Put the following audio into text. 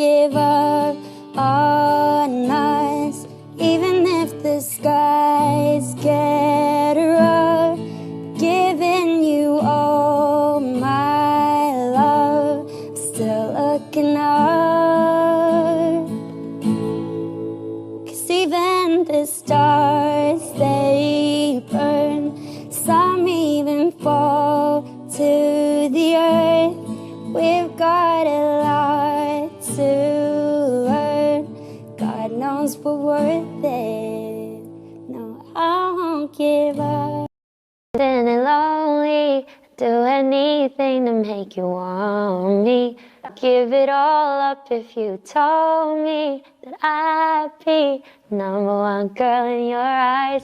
give up on us, even if the skies get rough. Giving you all my love, still looking up. 'Cause even the stars, they burn. Some even fall to the earth. We've got a lot to learn. God knows we're worth it. No, I won't give up. Feeling lonely, do anything to make you want me. Give it all up if you told me that I'd be #1 girl in your eyes.